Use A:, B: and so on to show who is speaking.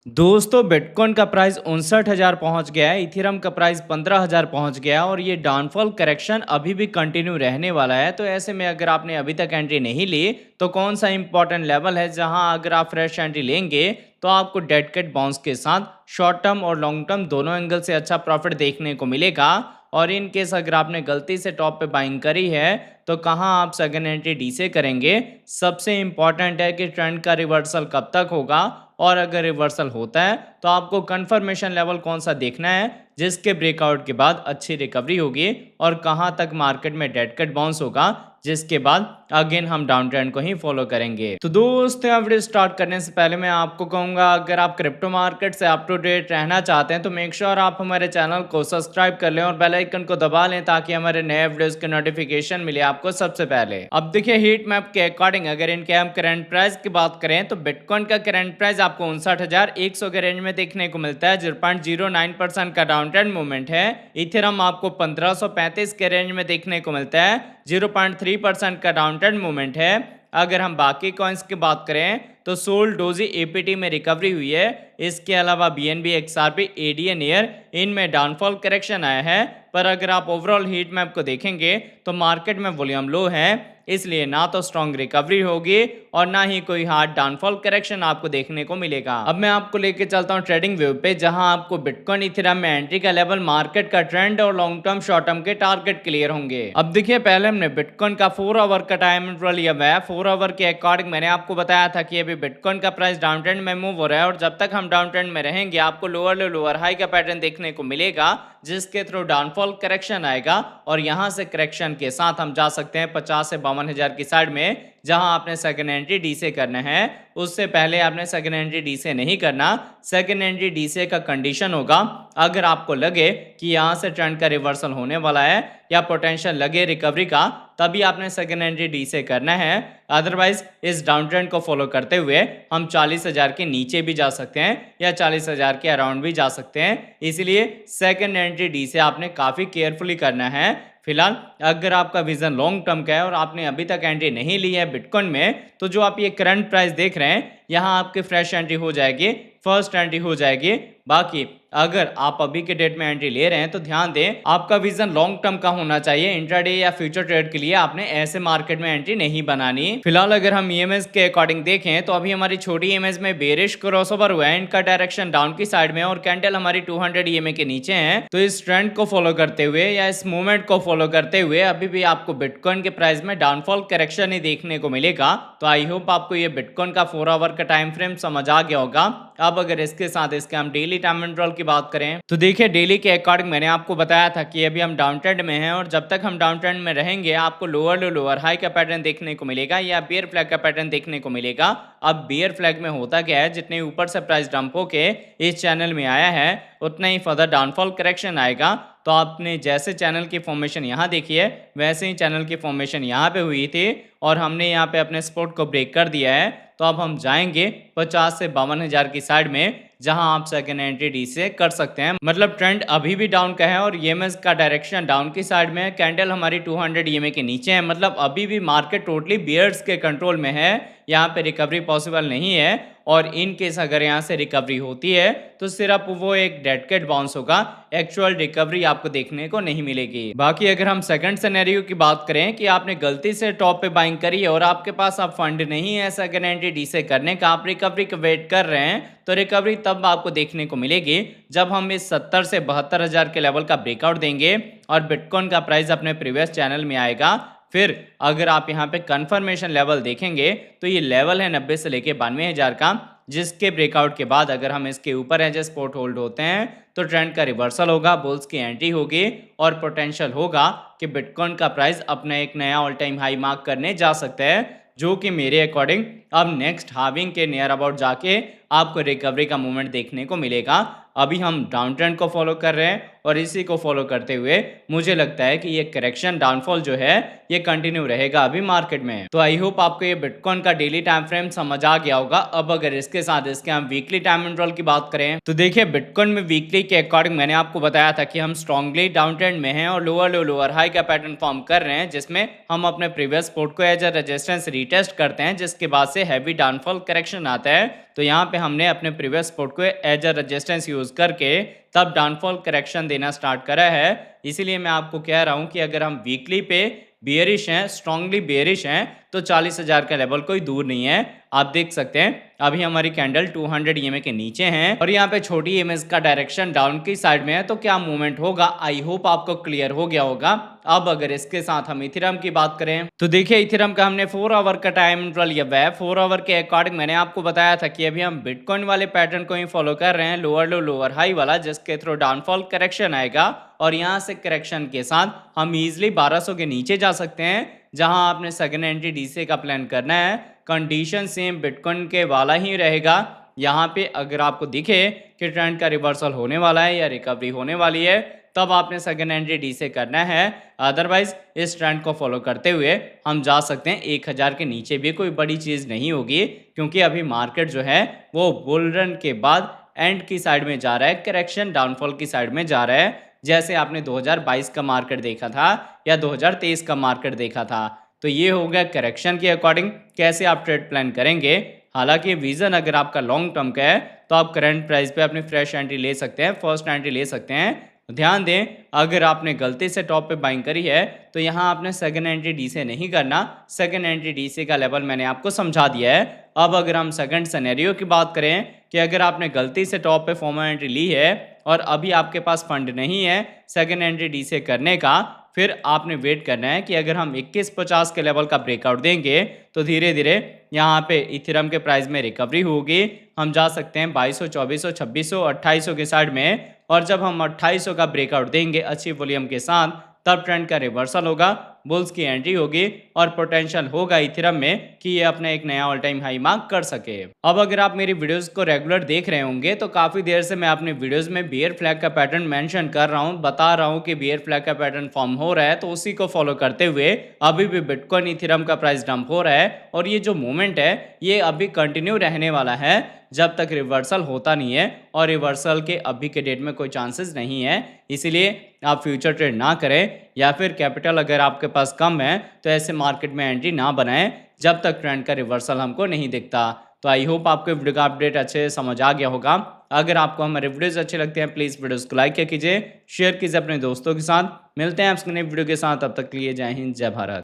A: दोस्तों बिटकॉइन का प्राइस 59,000 पहुंच गया है। इथेरियम का प्राइस 15,000 पहुंच गया है और ये डाउनफॉल करेक्शन अभी भी कंटिन्यू रहने वाला है। तो ऐसे में अगर आपने अभी तक एंट्री नहीं ली तो कौन सा इंपॉर्टेंट लेवल है जहां अगर आप फ्रेश एंट्री लेंगे तो आपको डेड कैट बाउंस के साथ शॉर्ट टर्म और लॉन्ग टर्म दोनों एंगल से अच्छा प्रॉफिट देखने को मिलेगा। और इन केस अगर आपने गलती से टॉप पे बाइंग करी है तो कहां आप सेकेंड एंट्री डी से करेंगे। सबसे इंपॉर्टेंट है कि ट्रेंड का रिवर्सल कब तक होगा और अगर रिवर्सल होता है तो आपको कंफर्मेशन लेवल कौन सा देखना है जिसके ब्रेकआउट के बाद अच्छी रिकवरी होगी और कहां तक मार्केट में डेड कट बाउंस होगा जिसके बाद अगेन हम डाउन ट्रेंड को ही फॉलो करेंगे। तो दोस्तों वीडियो स्टार्ट करने से पहले मैं आपको कहूंगा अगर आप क्रिप्टो मार्केट से अप टू डेट रहना चाहते हैं तो मेक श्योर आप हमारे चैनल को सब्सक्राइब कर लें और बेल आइकन को दबा लें ताकि हमारे नए वीडियोस के नोटिफिकेशन मिले आपको सबसे पहले। अब देखिए हीट मैप के अकॉर्डिंग अगर इनके हम करंट प्राइस की बात करें तो बिटकॉइन का करंट प्राइस आपको 59,100 के रेंज में देखने को मिलता है। 0.09% का डाउन ट्रेंड मूवमेंट है। इथेरियम आपको 1535 के रेंज में देखने को मिलता है। 0.3% का डाउन ट्रेंड मूवमेंट है। अगर हम बाकी कॉइन्स की बात करें तो सोल डोजी एपीटी में रिकवरी हुई है। इसके अलावा बीएनबी एक्सआरपी एडीएन ईयर इनमें डाउनफॉल करेक्शन आया है। पर अगर आप ओवरऑल हीट मैप को देखेंगे तो मार्केट में वॉल्यूम लो है, इसलिए ना तो स्ट्रॉन्ग रिकवरी होगी और ना ही कोई हार्ड डाउनफॉल करेक्शन आपको देखने को मिलेगा। अब मैं आपको लेके चलता हूँ ट्रेडिंग व्यू पे जहां आपको बिटकॉइन इथेरियम में एंट्री का लेवल, मार्केट का ट्रेंड और लॉन्ग टर्म शॉर्ट टर्म के टारगेट क्लियर होंगे। अब देखिए पहले हमने बिटकॉइन का 4 आवर का टाइम इंटरवल लिया हुआ है। 4 आवर के अकॉर्डिंग मैंने आपको बताया था कि अभी बिटकॉइन का प्राइस डाउन ट्रेंड में मूव हो रहा है और जब तक हम डाउन ट्रेंड में रहेंगे आपको लोअर हाई का पैटर्न देखने को मिलेगा जिसके थ्रू डाउनफॉल करेक्शन आएगा और यहां से करेक्शन के साथ हम जा सकते हैं 50 से 52,000 की साइड में जहां आपने सेकंड एंट्री डी से करना है। उससे पहले आपने सेकंड एंट्री डी से नहीं करना। सेकंड एंट्री डी से का कंडीशन होगा अगर आपको लगे कि यहां से ट्रेंड का रिवर्सल होने वाला है या पोटेंशियल लगे रिकवरी का, तभी आपने सेकंड एंट्री डी से करना है। अदरवाइज इस डाउन ट्रेंड को फॉलो करते हुए हम 40,000 के नीचे भी जा सकते हैं या 40,000 के अराउंड भी जा सकते हैं। इसलिए सेकंड एंट्री डी से आपने काफी केयरफुली करना है। फिलहाल अगर आपका विजन लॉन्ग टर्म का है और आपने अभी तक एंट्री नहीं ली है बिटकॉइन में तो जो आप ये करंट प्राइस देख रहे हैं यहाँ आपकी फ्रेश एंट्री हो जाएगी, फर्स्ट एंट्री हो जाएगी। बाकी अगर आप अभी के डेट में एंट्री ले रहे हैं तो ध्यान दें आपका विजन लॉन्ग टर्म का होना चाहिए। इंट्राडे या फ्यूचर ट्रेड के लिए आपने ऐसे मार्केट में एंट्री नहीं बनानी। फिलहाल अगर हम ईएमएस के अकॉर्डिंग देखें तो अभी हमारी छोटी ईएमएस में बेरिश क्रॉसओवर हुआ है, इनका डायरेक्शन डाउन की साइड में और कैंडल हमारी 200 ईएमए के नीचे है। तो इस ट्रेंड को फॉलो करते हुए या इस मूवमेंट को फॉलो करते हुए अभी भी आपको बिटकॉइन के प्राइस में डाउनफॉल करेक्शन ही देखने को मिलेगा। तो आई होप आपको ये बिटकॉइन का 4 आवर का टाइम फ्रेम समझ आ गया होगा। अब अगर इसके साथ इसके हम डेली टाइम इंटरवल की बात करें तो देखिए डेली के अकॉर्डिंग मैंने आपको बताया था कि अभी हम डाउन ट्रेंड में हैं और जब तक हम डाउन ट्रेंड में रहेंगे आपको लोअर हाई का पैटर्न देखने को मिलेगा या बियर फ्लैग का पैटर्न देखने को मिलेगा। अब बियर फ्लैग में होता क्या है, जितने ऊपर से प्राइस डंप होके इस चैनल में आया है उतना ही फर्दर डाउनफॉल करेक्शन आएगा। तो आपने जैसे चैनल की फॉर्मेशन यहाँ देखी है वैसे ही चैनल की फॉर्मेशन यहाँ पे हुई थी और हमने यहाँ पे अपने सपोर्ट को ब्रेक कर दिया है। तो अब हम जाएंगे 50 से 52,000 की साइड में जहां आप सेकंड एंट्री डी से कर सकते हैं। मतलब ट्रेंड अभी भी डाउन का है और ईएमएस का डायरेक्शन डाउन की साइड में, कैंडल हमारी 200 ईएमए के नीचे है। मतलब अभी भी मार्केट टोटली बियर्स के कंट्रोल में है, यहाँ पे रिकवरी पॉसिबल नहीं है। और इन केस अगर यहाँ से रिकवरी होती है तो सिर्फ वो एक डेड कैट बाउंस होगा, एक्चुअल रिकवरी आपको देखने को नहीं मिलेगी। बाकी अगर हम सेकंड सिनेरियो की बात करें कि आपने गलती से टॉप पे बाइंग करी है और आपके पास अब फंड नहीं है सेकंड एंट्री डी से करने का, आप रिकवरी का वेट कर रहे हैं, तो रिकवरी तब आपको देखने को मिलेगी जब हम इस 70 से 72,000 के लेवल का ब्रेकआउट देंगे और बिटकॉइन का प्राइस अपने प्रीवियस चैनल में आएगा। फिर अगर आप यहाँ पे कंफर्मेशन लेवल देखेंगे तो ये लेवल है 90 से लेके 92,000 का, जिसके ब्रेकआउट के बाद अगर हम इसके ऊपर एज सपोर्ट होल्ड होते हैं तो ट्रेंड का रिवर्सल होगा, बुल्स की एंट्री होगी और पोटेंशियल होगा कि बिटकॉइन का प्राइस अपना एक नया ऑल टाइम हाई मार्क करने जा सकता है, जो कि मेरे अकॉर्डिंग अब नेक्स्ट हार्विंग के नियर अबाउट जाके आपको रिकवरी का मूवमेंट देखने को मिलेगा। अभी हम डाउन ट्रेंड को फॉलो कर रहे हैं और इसी को फॉलो करते हुए मुझे लगता है कि ये करेक्शन डाउनफॉल जो है ये कंटिन्यू रहेगा अभी मार्केट में। तो आई होप आपको ये बिटकॉइन का डेली टाइम फ्रेम समझ आ गया होगा। अब अगर इसके साथ इसके हम वीकली टाइम इंटरवल की बात करें तो देखिए बिटकॉइन में वीकली के अकॉर्डिंग मैंने आपको बताया था कि हम स्ट्रांगली डाउन ट्रेंड में हैं और लोअर लो लोअर हाई का पैटर्न फॉर्म कर रहे हैं, जिसमें हम अपने प्रीवियस सपोर्ट को एज अ रेजिस्टेंस रीटेस्ट करते हैं, जिसके बाद से हैवी डाउनफॉल करेक्शन आता है। तो यहाँ पे हमने अपने प्रीवियस सपोर्ट को एज अ रेजिस्टेंस यूज करके तब डाउनफॉल करेक्शन देना स्टार्ट करा है। इसीलिए मैं आपको कह रहा हूँ कि अगर हम वीकली पे बियरिश हैं, स्ट्रांगली बियरिश हैं, तो 40,000 का लेवल कोई दूर नहीं है। आप देख सकते हैं अभी हमारी कैंडल 200 EMA के नीचे हैं और यहाँ पे छोटी इमेज का डायरेक्शन डाउन की साइड में है। तो क्या मूवमेंट होगा, आई होप आपको क्लियर हो गया होगा। अब अगर इसके साथ हम इथेरियम की बात करें तो देखिए इथेरियम का हमने 4 आवर का टाइम इंटरवल लिया हुआ है। 4 आवर के अकॉर्डिंग मैंने आपको बताया था कि अभी हम बिटकॉइन वाले पैटर्न को ही फॉलो कर रहे हैं, लोअर लो लोअर हाई वाला, जिसके थ्रू डाउनफॉल करेक्शन आएगा और यहाँ से करेक्शन के साथ हम इजिली 1200 के नीचे जा सकते हैं, जहां आपने सेकेंड एंट्री डीसी का प्लान करना है। कंडीशन सेम बिटकॉइन के वाला ही रहेगा। यहाँ पे अगर आपको दिखे कि ट्रेंड का रिवर्सल होने वाला है या रिकवरी होने वाली है, तब आपने सेकेंड एंट्री डी से करना है। अदरवाइज इस ट्रेंड को फॉलो करते हुए हम जा सकते हैं 1000 के नीचे भी कोई बड़ी चीज़ नहीं होगी, क्योंकि अभी मार्केट जो है वो बुल रन के बाद एंड की साइड में जा रहा है, करेक्शन डाउनफॉल की साइड में जा रहा है। जैसे आपने 2022 का मार्केट देखा था या 2023 का मार्केट देखा था। तो ये हो गया करेक्शन के अकॉर्डिंग कैसे आप ट्रेड प्लान करेंगे। हालांकि विजन अगर आपका लॉन्ग टर्म का है तो आप करंट प्राइस पे अपनी फ्रेश एंट्री ले सकते हैं, फर्स्ट एंट्री ले सकते हैं। ध्यान दें अगर आपने गलती से टॉप पे बाइंग करी है तो यहाँ आपने सेकंड एंट्री डी से नहीं करना। सेकंड एंट्री डी से का लेवल मैंने आपको समझा दिया है। अब अगर हम सेकंड सिनेरियो की बात करें कि अगर आपने गलती से टॉप पे फॉर्मल एंट्री ली है और अभी आपके पास फंड नहीं है सेकंड एंट्री डी से करने का, फिर आपने वेट करना है कि अगर हम 2150 के लेवल का ब्रेकआउट देंगे तो धीरे धीरे यहाँ पे इथेरियम के प्राइस में रिकवरी होगी। हम जा सकते हैं 2200, 2400, 2600, 2800 के साइड में, और जब हम 2800 का ब्रेकआउट देंगे अच्छी वॉल्यूम के साथ, तब ट्रेंड का रिवर्सल होगा, बुल्स की एंट्री होगी और पोटेंशियल होगा इथेरियम में कि ये अपना एक नया ऑल टाइम हाई मार्क कर सके। अब अगर आप मेरी वीडियोस को रेगुलर देख रहे होंगे तो काफी देर से मैं अपने वीडियोस में बियर फ्लैग का पैटर्न मेंशन कर रहा हूँ, बता रहा हूँ कि बियर फ्लैग का पैटर्न फॉर्म हो रहा है। तो उसी को फॉलो करते हुए अभी भी बिटकॉइन इथेरियम का प्राइस डंप हो रहा है और ये जो मूवमेंट है ये अभी कंटिन्यू रहने वाला है जब तक रिवर्सल होता नहीं है, और रिवर्सल के अभी के डेट में कोई चांसेस नहीं है। इसीलिए आप फ्यूचर ट्रेड ना करें, या फिर कैपिटल अगर आपके पास कम है तो ऐसे मार्केट में एंट्री ना बनाएं जब तक ट्रेंड का रिवर्सल हमको नहीं दिखता। तो आई होप आपको वीडियो का अपडेट अच्छे से समझ आ गया होगा। अगर आपको हमारे वीडियोस अच्छे लगते हैं प्लीज़ वीडियोस को लाइक कीजिए, शेयर कीजिए अपने दोस्तों के साथ। मिलते हैं आपसे नई वीडियो के साथ, तब तक के लिए जय हिंद जय भारत।